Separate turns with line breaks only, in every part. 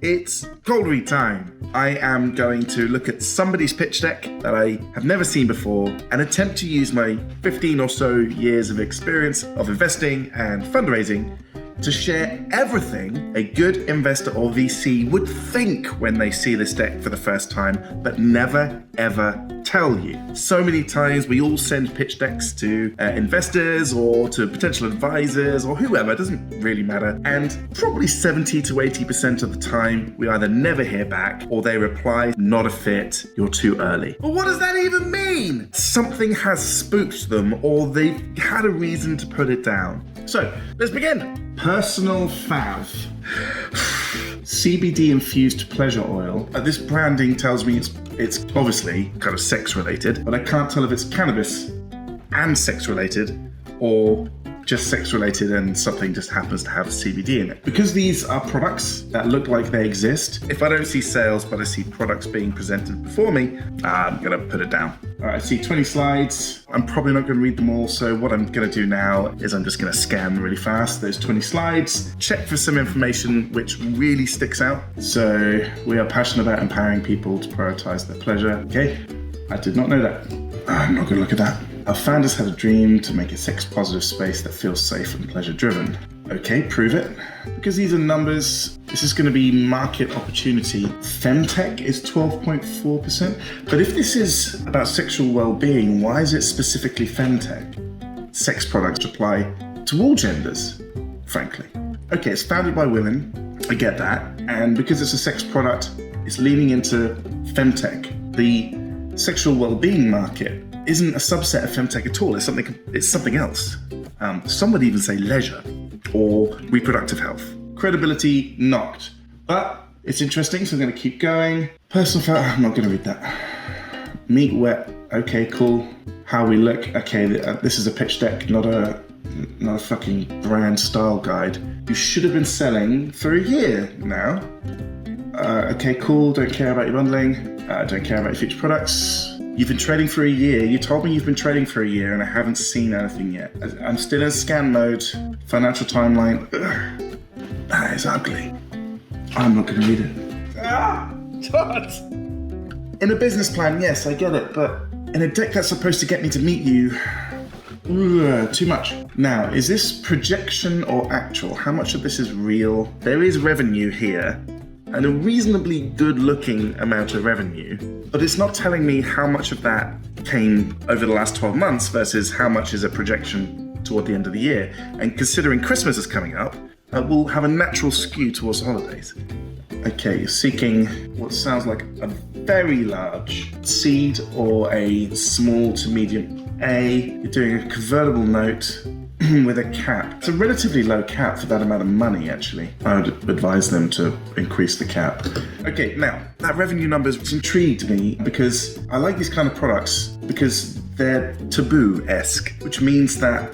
It's cold read time. I am going to look at somebody's pitch deck that I have never seen before and attempt to use my 15 or so years of experience of investing and fundraising to share everything a good investor or VC would think when they see this deck for the first time, but never ever tell you. So many times we all send pitch decks to investors or to potential advisors or whoever, it doesn't really matter. And probably 70 to 80% of the time, we either never hear back or they reply, not a fit, you're too early. But what does that even mean? Something has spooked them or they've had a reason to put it down. So let's begin. Personal Fav. CBD infused pleasure oil. This branding tells me it's obviously kind of sex related, but I can't tell if it's cannabis and sex related or just sex related and something just happens to have CBD in it. Because these are products that look like they exist, if I don't see sales but I see products being presented before me, I'm gonna put it down. All right, I see 20 slides. I'm probably not gonna read them all, so what I'm gonna do now is I'm just gonna scan really fast those 20 slides, check for some information which really sticks out. So we are passionate about empowering people to prioritize their pleasure. Okay, I did not know that. I'm not gonna look at that. Our founders had a dream to make a sex-positive space that feels safe and pleasure-driven. Okay, prove it. Because these are numbers, this is going to be market opportunity. Femtech is 12.4%. But if this is about sexual well-being, why is it specifically femtech? Sex products apply to all genders, frankly. Okay, it's founded by women. I get that. And because it's a sex product, it's leaning into femtech. The sexual well-being market isn't a subset of femtech at all. It's something else. Some would even say leisure or reproductive health. Credibility knocked, but it's interesting, so I'm going to keep going. Personal Fav, I'm not going to read that. Meat wet, okay, cool. How we look, okay, this is a pitch deck, not a fucking brand style guide. You should have been selling for a year now. Okay, cool, don't care about your bundling, don't care about your future products. You've been trading for a year. You told me you've been trading for a year and I haven't seen anything yet. I'm still in scan mode. Financial timeline. Ugh, that is ugly. I'm not going to read it. Todd! In a business plan, yes, I get it. But in a deck that's supposed to get me to meet you, too much. Now, is this projection or actual? How much of this is real? There is revenue here. And a reasonably good-looking amount of revenue, but it's not telling me how much of that came over the last 12 months versus how much is a projection toward the end of the year. And considering Christmas is coming up, we'll have a natural skew towards holidays. Okay, you're seeking what sounds like a very large seed or a small to medium A. You're doing a convertible note with a cap. It's a relatively low cap for that amount of money, actually. I would advise them to increase the cap. Okay, now, that revenue number's intrigued me because I like these kind of products because they're taboo-esque, which means that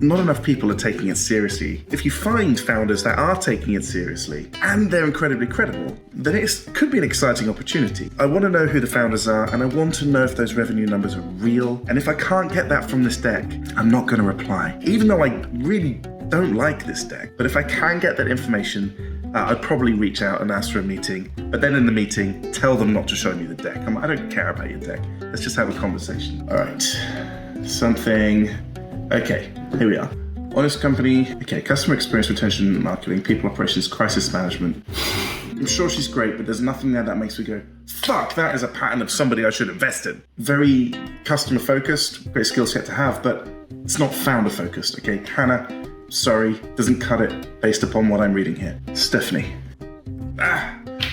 not enough people are taking it seriously. If you find founders that are taking it seriously and they're incredibly credible, then it could be an exciting opportunity. I want to know who the founders are and I want to know if those revenue numbers are real. And if I can't get that from this deck, I'm not going to reply. Even though I really don't like this deck. But if I can get that information, I'd probably reach out and ask for a meeting. But then in the meeting, tell them not to show me the deck. I don't care about your deck. Let's just have a conversation. All right. Okay, here we are. Honest company. Okay, customer experience, retention, marketing, people operations, crisis management. I'm sure she's great, but there's nothing there that makes me go, fuck, that is a pattern of somebody I should invest in. Very customer focused, great skill set to have, but it's not founder focused. Okay, Hannah, sorry, doesn't cut it based upon what I'm reading here. Stephanie.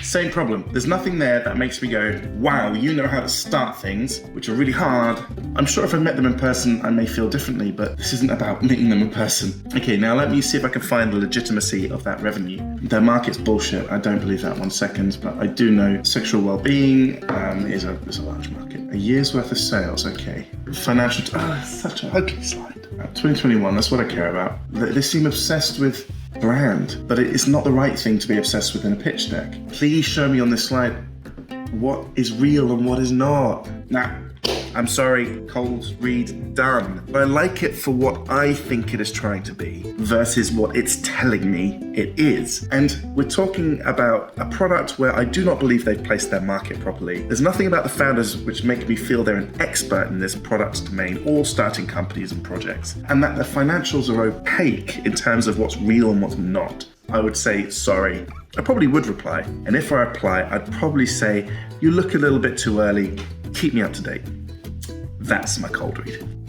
Same problem. There's nothing there that makes me go, wow, you know how to start things, which are really hard. I'm sure if I met them in person, I may feel differently, but this isn't about meeting them in person. Okay, now let me see if I can find the legitimacy of that revenue. Their market's bullshit. I don't believe that 1 second, but I do know sexual well-being is a large market. A year's worth of sales, okay. Financial, such an ugly slide. 2021, that's what I care about. They seem obsessed with brand, but it's not the right thing to be obsessed with in a pitch deck. Please show me on this slide what is real and what is not. Now, I'm sorry, cold read done. But I like it for what I think it is trying to be versus what it's telling me it is. And we're talking about a product where I do not believe they've placed their market properly. There's nothing about the founders which make me feel they're an expert in this product domain or starting companies and projects, and that the financials are opaque in terms of what's real and what's not. I would say sorry. I probably would reply, and if I reply, I'd probably say, you look a little bit too early, keep me up to date. That's my cold read.